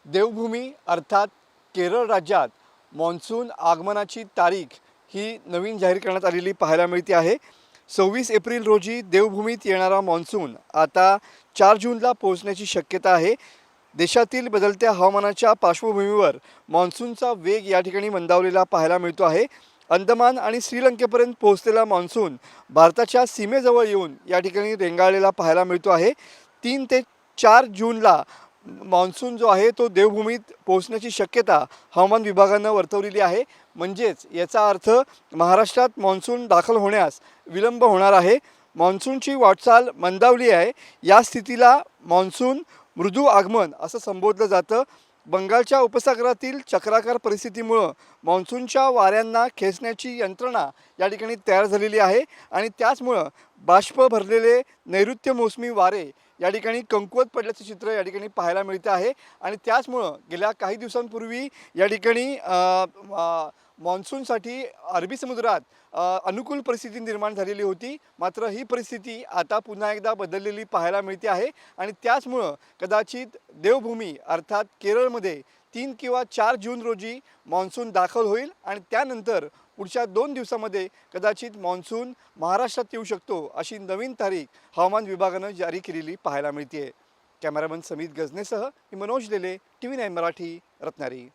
देवभूमी अर्थात केरळ राज्यात मॉन्सून आगमनाची तारीख ही नवीन जाहीर करण्यात आलेली पाहायला मिळते आहे। 26 एप्रिल रोजी देवभूमीत येणारा मॉन्सून आता 4 जूनला पोहोचण्याची शक्यता आहे। देशातील बदलत्या हवामानाच्या पार्श्वभूमीवर मॉन्सूनचा वेग या ठिकाणी मंदावलेला पाहायला मिळतो आहे। अंदमान आणि श्रीलंकेपर्यंत पोहोचलेला मॉन्सून भारताच्या सीमेजवळ येऊन या ठिकाणी रेंगाळलेला पाहायला मिळतो आहे। 3 ते 4 जूनला मॉन्सून जो आहे तो देवभूमीत पोहोचण्याची शक्यता हवामान विभागाने वर्तवलेली आहे। म्हणजेच याचा अर्थ महाराष्ट्रात मॉन्सून दाखल होण्यास विलंब होणार आहे। मॉन्सूनची वाटचाल मंदावली आहे। या स्थितीला मॉन्सून मृदू आगमन असं संबोधलं जातं। बंगालच्या उपसागरातील चक्राकार परिस्थितीमुळे मॉन्सूनच्या वाऱ्यांना खेचण्याची यंत्रणा या ठिकाणी तयार झालेली आहे आणि त्याचमुळे बाष्प भरलेले नैऋत्य मोसमी वारे या ठिकाणी कमकुवत पडल्याचे चित्र या ठिकाणी पाहायला मिळते आहे। आणि त्याचमुळे गेल्या काही दिवसांपूर्वी या ठिकाणी मॉन्सूनसाठी अरबी समुद्रात अनुकूल परिस्थिती निर्माण झालेली होती। मात्र ही परिस्थिती आता पुन्हा एकदा बदललेली पाहायला मिळते आहे आणि त्याचमुळे कदाचित देवभूमी अर्थात केरळमध्ये 3 किंवा 4 जून रोजी मॉन्सून दाखल होईल आणि त्यानंतर पुढच्या 2 दिवसांमध्ये कदाचित मॉन्सून महाराष्ट्रात येऊ शकतो अशी नवीन तारीख हवामान विभागाने जारी केलेली पाहायला मिळते। कॅमेरामन समीत गजनेसह मी मनोज लेले, TV9 मराठी, रत्नागिरी।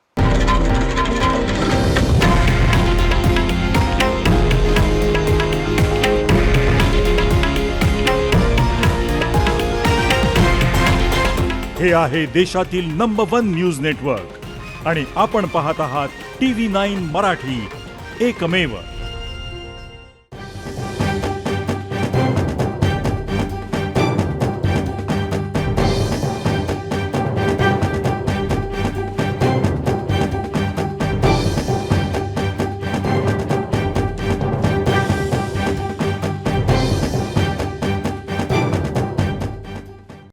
हे आहे देशातील नंबर 1 न्यूज नेटवर्क आणि आपण पाहत आहात TV9 मराठी, एकमेव।